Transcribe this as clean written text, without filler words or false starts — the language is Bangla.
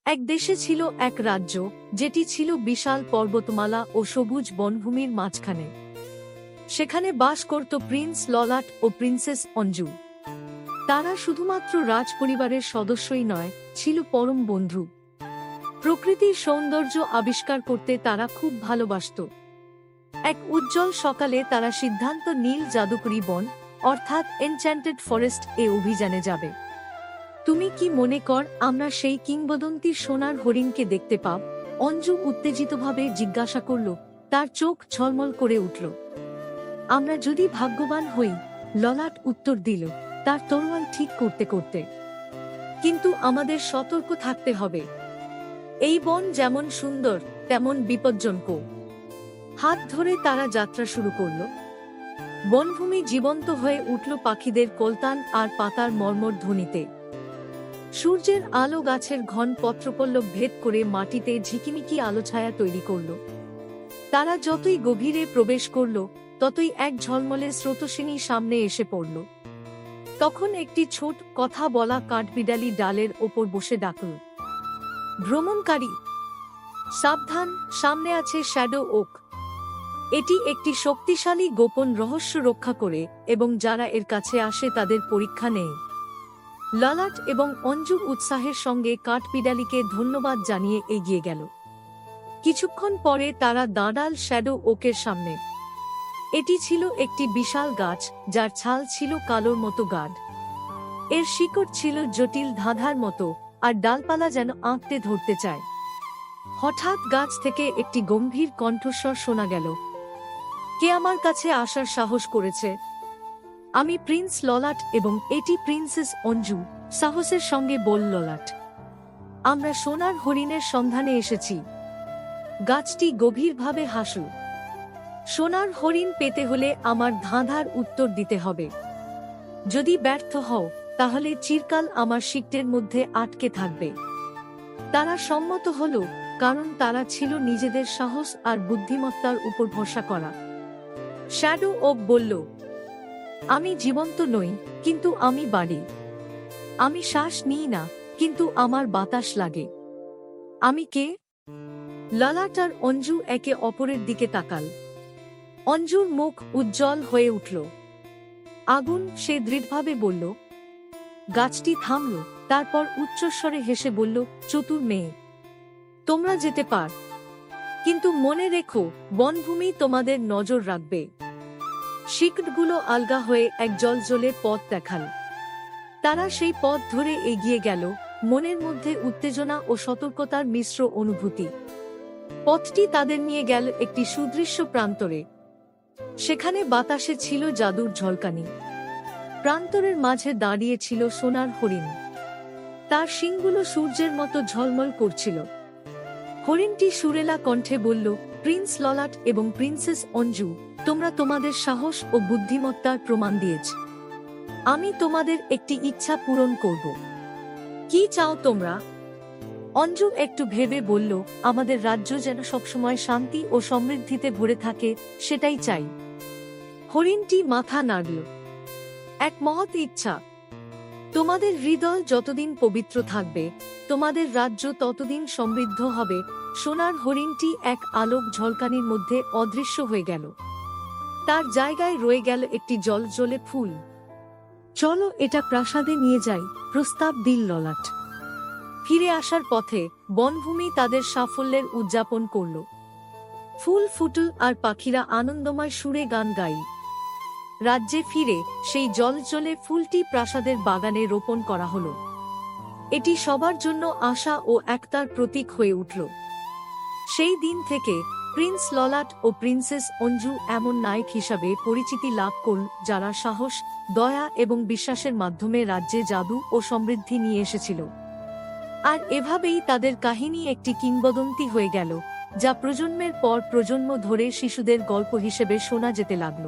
এক দেশে ছিল এক রাজ্য, যেটি ছিল বিশাল পর্বতমালা ও সবুজ বনভূমির মাঝখানে। সেখানে বাস করত প্রিন্স ললাট ও প্রিন্সেস অঞ্জু। তারা শুধুমাত্র রাজপরিবারের সদস্যই নয়, ছিল পরম বন্ধু। প্রকৃতির সৌন্দর্য আবিষ্কার করতে তারা খুব ভালোবাসত। এক উজ্জ্বল সকালে তারা সিদ্ধান্ত নীল জাদুকরি বন অর্থাৎ এনচ্যান্টেড ফরেস্ট এ অভিযানে যাবে। তুমি কি মনে কর আমরা সেই কিংবদন্তির সোনার হরিণকে দেখতে পাব? অঞ্জু উত্তেজিতভাবে জিজ্ঞাসা করল। তার চোখ ঝলমল করে উঠল। আমরা যদি ভাগ্যবান হই, ললাট উত্তর দিল, তার তরোয়াল ঠিক করতে করতে। কিন্তু আমাদের সতর্ক থাকতে হবে। এই বন যেমন সুন্দর তেমন বিপজ্জনক। হাত ধরে তারা যাত্রা শুরু করল। বনভূমি জীবন্ত হয়ে উঠল পাখিদের কলতান আর পাতার মর্মর ধ্বনিতে। সূর্যের আলো গাছের ঘন পত্রপল্লব ভেদ করে মাটিতে ঝিকিমিকি আলো ছায়া তৈরি করল। তারা যতই গভীরে প্রবেশ করল, ততই এক ঝলমলে স্রোতস্বিনী সামনে এসে পড়ল। তখন একটি ছোট কথা বলা কাঠবিড়ালি ডালের ওপর বসে ডাকল, ভ্রমণকারী, সাবধান, সামনে আছে শ্যাডো ওক। এটি একটি শক্তিশালী গোপন রহস্য রক্ষা করে এবং যারা এর কাছে আসে তাদের পরীক্ষা নেয়। ললাট এবং অঞ্জু উৎসাহের সঙ্গে কাঠবিড়ালিকে ধন্যবাদ জানিয়ে এগিয়ে গেল। কিছুক্ষণ পরে তারা দাঁড়াল শ্যাডো ওকের সামনে। এটি ছিল একটি বিশাল গাছ, যার ছাল ছিল কালোর মতো গাঢ়। এর শিকড় ছিল জটিল ধাঁধার মতো, আর ডালপালা যেন আঁকড়ে ধরতে চায়। হঠাৎ গাছ থেকে একটি গম্ভীর কণ্ঠস্বর শোনা গেল, কে আমার কাছে আসার সাহস করেছে? আমি প্রিন্স ললাট এবং এটি প্রিন্সেস অঞ্জু, সাহসের সঙ্গে বলল ললাট। আমরা সোনার হরিণের সন্ধানে এসেছি। গাছটি গভীরভাবে হাসল। সোনার হরিণ পেতে হলে আমার ধাঁধার উত্তর দিতে হবে। যদি ব্যর্থ হও, তাহলে চিরকাল আমার শিকটের মধ্যে আটকে থাকবে। তারা সম্মত হল, কারণ তারা ছিল নিজেদের সাহস আর বুদ্ধিমত্তার উপর ভরসা করা। শ্যাডো ওক বলল, আমি জীবন্ত নই, কিন্তু আমি বাড়ি। আমি শ্বাস নিই না, কিন্তু আমার বাতাস লাগে। আমি কে? ললাট আর অঞ্জু একে অপরের দিকে তাকাল। অঞ্জুর মুখ উজ্জ্বল হয়ে উঠল। আগুন, সে দৃঢ়ভাবে বলল। গাছটি থামল, তারপর উচ্চস্বরে হেসে বলল, চতুর মেয়ে, তোমরা যেতে পার, কিন্তু মনে রেখো, বনভূমি তোমাদের নজর রাখবে। শিকড়গুলো আলগা হয়ে এক জলজলে পথ দেখাল। তারা সেই পথ ধরে এগিয়ে গেল, মনের মধ্যে উত্তেজনা ও সতর্কতার মিশ্র অনুভূতি। পথটি তাদের নিয়ে গেল একটি সুদৃশ্য প্রান্তরে। সেখানে বাতাসে ছিল জাদুর ঝলকানি। প্রান্তরের মাঝে দাঁড়িয়ে ছিল সোনার হরিণ। তার শিংগুলো সূর্যের মতো ঝলমল করছিল। হরিণটি সুরেলা কণ্ঠে বলল, প্রিন্স ললাট এবং প্রিন্সেস অঞ্জু, তোমরা তোমাদের সাহস ও বুদ্ধিমত্তার প্রমাণ দিয়েছ। আমি তোমাদের একটি ইচ্ছা পূরণ করব। কি চাও তোমরা? অঞ্জু একটু ভেবে বলল, আমাদের রাজ্য যেন সবসময় শান্তি ও সমৃদ্ধিতে ভরে থাকে, সেটাই চাই। হরিণটি মাথা নাড়ল। এক মহৎ ইচ্ছা। তোমাদের হৃদয় যতদিন পবিত্র থাকবে, তোমাদের রাজ্য ততদিন সমৃদ্ধ হবে। সোনার হরিণটি এক আলোক ঝলকানির মধ্যে অদৃশ্য হয়ে গেল। তার জায়গায় রয়ে গেল একটি জলজলে ফুল। চলো এটা প্রাসাদে নিয়ে যাই, প্রস্তাব দিল ললাট। ফিরে আসার পথে বনভূমি তাদের সাফল্যের উদযাপন করল। ফুল ফুটল আর পাখিরা আনন্দময় সুরে গান গাইল। রাজ্যে ফিরে সেই জলজলে ফুলটি প্রাসাদের বাগানে রোপণ করা হল। এটি সবার জন্য আশা ও একতার প্রতীক হয়ে উঠল। সেই দিন থেকে প্রিন্স ললাট ও প্রিন্সেস অঞ্জু এমন নায়ক হিসাবে পরিচিতি লাভ করল, যারা সাহস, দয়া এবং বিশ্বাসের মাধ্যমে রাজ্যে জাদু ও সমৃদ্ধি নিয়ে এসেছিল। আর এভাবেই তাদের কাহিনী একটি কিংবদন্তি হয়ে গেল, যা প্রজন্মের পর প্রজন্ম ধরে শিশুদের গল্প হিসেবে শোনা যেতে লাগল।